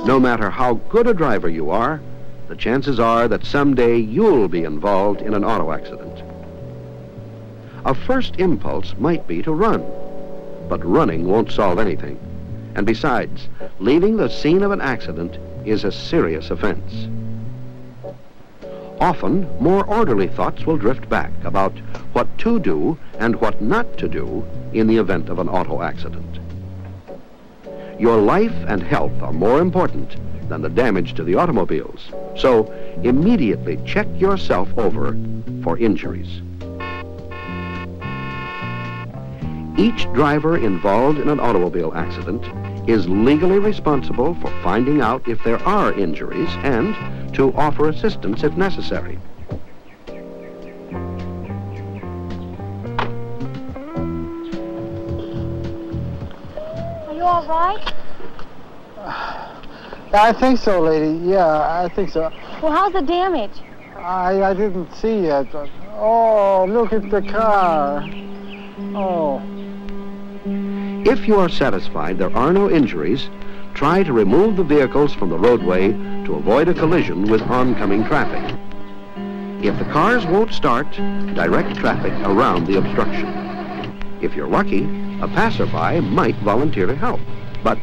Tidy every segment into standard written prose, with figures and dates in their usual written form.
No matter how good a driver you are, the chances are that someday you'll be involved in an auto accident. A first impulse might be to run, but running won't solve anything. And besides, leaving the scene of an accident is a serious offense. Often, more orderly thoughts will drift back about what to do and what not to do in the event of an auto accident. Your life and health are more important than the damage to the automobiles, so immediately check yourself over for injuries. Each driver involved in an automobile accident is legally responsible for finding out if there are injuries and to offer assistance if necessary. Are you all right? I think so, lady. Yeah, I think so. Well, how's the damage? I didn't see it. Oh, look at the car. Oh. If you are satisfied there are no injuries, try to remove the vehicles from the roadway to avoid a collision with oncoming traffic. If the cars won't start, direct traffic around the obstruction. If you're lucky, a passerby might volunteer to help, but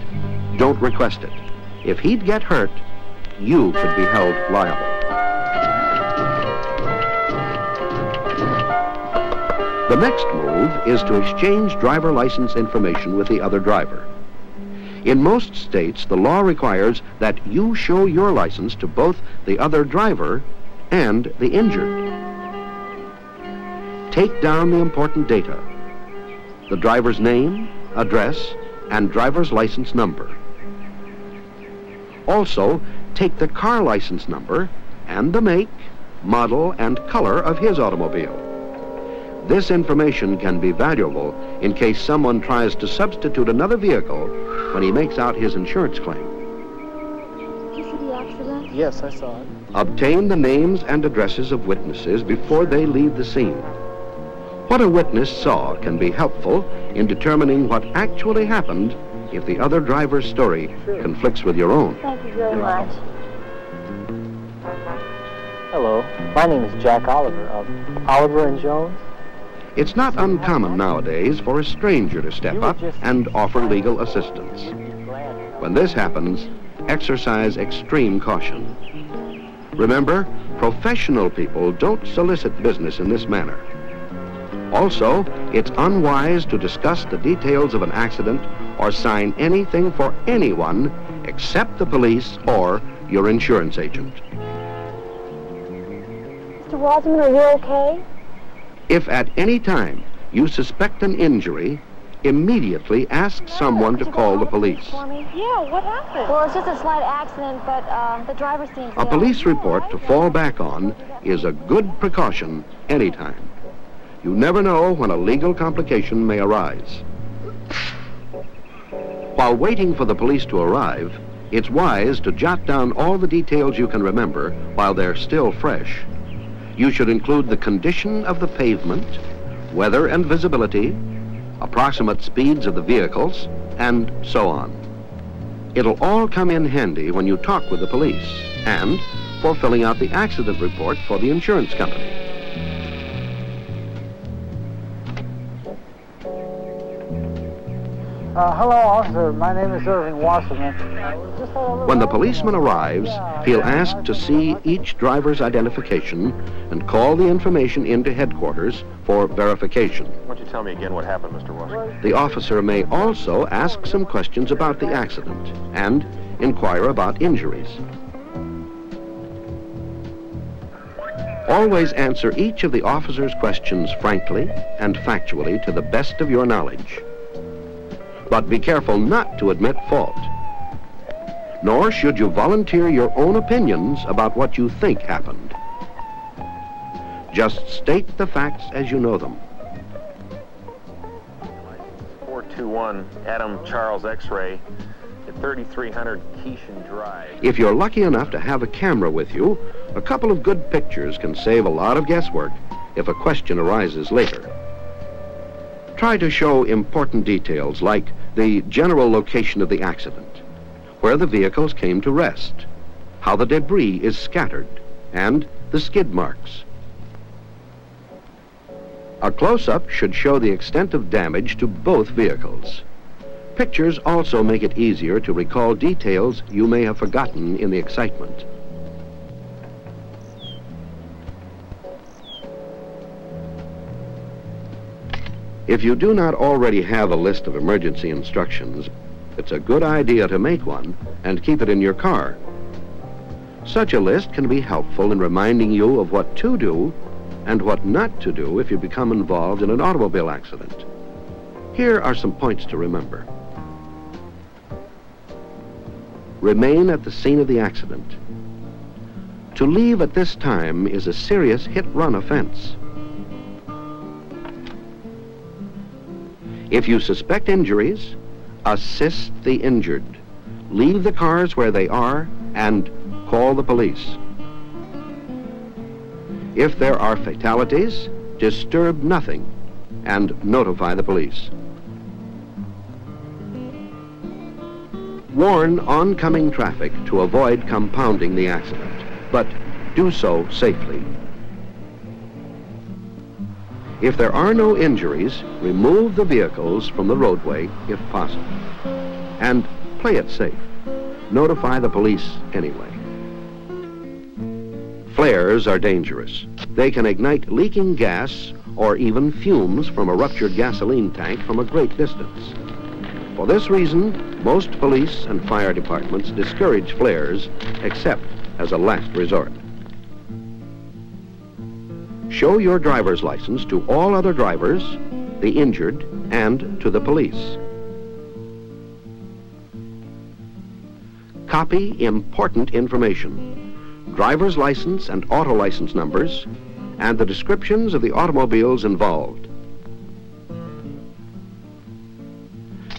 don't request it. If he'd get hurt, you could be held liable. The next move is to exchange driver license information with the other driver. In most states, the law requires that you show your license to both the other driver and the injured. Take down the important data: the driver's name, address, and driver's license number. Also, take the car license number and the make, model, and color of his automobile. This information can be valuable in case someone tries to substitute another vehicle when he makes out his insurance claim. Did you see the accident? Yes, I saw it. Obtain the names and addresses of witnesses before they leave the scene. What a witness saw can be helpful in determining what actually happened if the other driver's story conflicts with your own. Thank you very much. Hello, my name is Jack Oliver of Oliver and Jones. It's not uncommon nowadays for a stranger to step up and offer legal assistance. When this happens, exercise extreme caution. Remember, professional people don't solicit business in this manner. Also, it's unwise to discuss the details of an accident or sign anything for anyone except the police or your insurance agent. Mr. Wasserman, are you okay? If at any time you suspect an injury, immediately ask someone to call the police. Yeah, what happened? Well, it's just a slight accident, but the driver seems A police report to fall back on is a good precaution anytime. You never know when a legal complication may arise. While waiting for the police to arrive, it's wise to jot down all the details you can remember while they're still fresh. You should include the condition of the pavement, weather and visibility, approximate speeds of the vehicles, and so on. It'll all come in handy when you talk with the police and for filling out the accident report for the insurance company. Hello, officer. My name is Irving Wasserman. When the policeman arrives, he'll ask to see each driver's identification and call the information into headquarters for verification. Why don't you tell me again what happened, Mr. Wasserman? The officer may also ask some questions about the accident and inquire about injuries. Always answer each of the officer's questions frankly and factually to the best of your knowledge. But be careful not to admit fault. Nor should you volunteer your own opinions about what you think happened. Just state the facts as you know them. 421 Adam Charles X-Ray at 3300 Keishan Drive. If you're lucky enough to have a camera with you, a couple of good pictures can save a lot of guesswork if a question arises later. Try to show important details like the general location of the accident, where the vehicles came to rest, how the debris is scattered, and the skid marks. A close-up should show the extent of damage to both vehicles. Pictures also make it easier to recall details you may have forgotten in the excitement. If you do not already have a list of emergency instructions, it's a good idea to make one and keep it in your car. Such a list can be helpful in reminding you of what to do and what not to do if you become involved in an automobile accident. Here are some points to remember. Remain at the scene of the accident. To leave at this time is a serious hit-run offense. If you suspect injuries, assist the injured. Leave the cars where they are and call the police. If there are fatalities, disturb nothing and notify the police. Warn oncoming traffic to avoid compounding the accident, but do so safely. If there are no injuries, remove the vehicles from the roadway if possible. And play it safe. Notify the police anyway. Flares are dangerous. They can ignite leaking gas or even fumes from a ruptured gasoline tank from a great distance. For this reason, most police and fire departments discourage flares except as a last resort. Show your driver's license to all other drivers, the injured, and to the police. Copy important information: driver's license and auto license numbers, and the descriptions of the automobiles involved.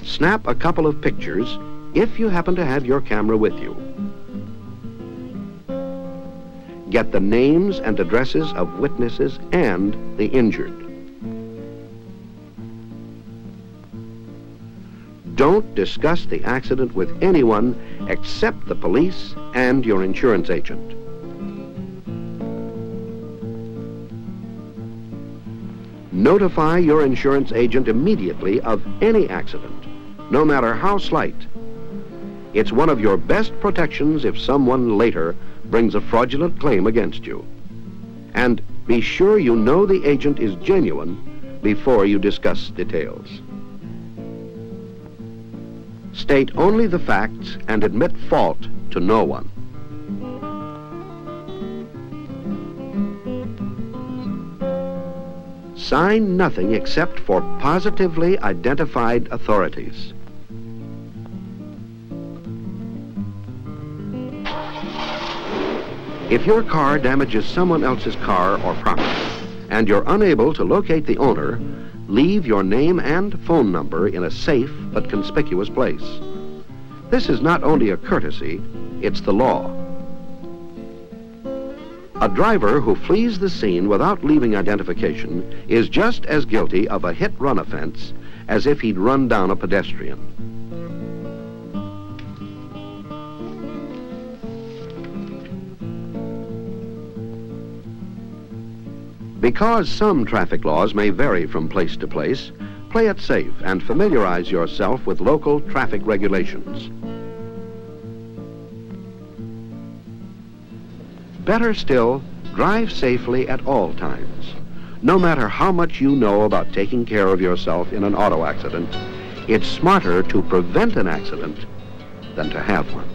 Snap a couple of pictures if you happen to have your camera with you. Get the names and addresses of witnesses and the injured. Don't discuss the accident with anyone except the police and your insurance agent. Notify your insurance agent immediately of any accident, no matter how slight. It's one of your best protections if someone later brings a fraudulent claim against you. And be sure you know the agent is genuine before you discuss details. State only the facts and admit fault to no one. Sign nothing except for positively identified authorities. If your car damages someone else's car or property and you're unable to locate the owner, leave your name and phone number in a safe but conspicuous place. This is not only a courtesy, it's the law. A driver who flees the scene without leaving identification is just as guilty of a hit-run offense as if he'd run down a pedestrian. Because some traffic laws may vary from place to place, play it safe and familiarize yourself with local traffic regulations. Better still, drive safely at all times. No matter how much you know about taking care of yourself in an auto accident, it's smarter to prevent an accident than to have one.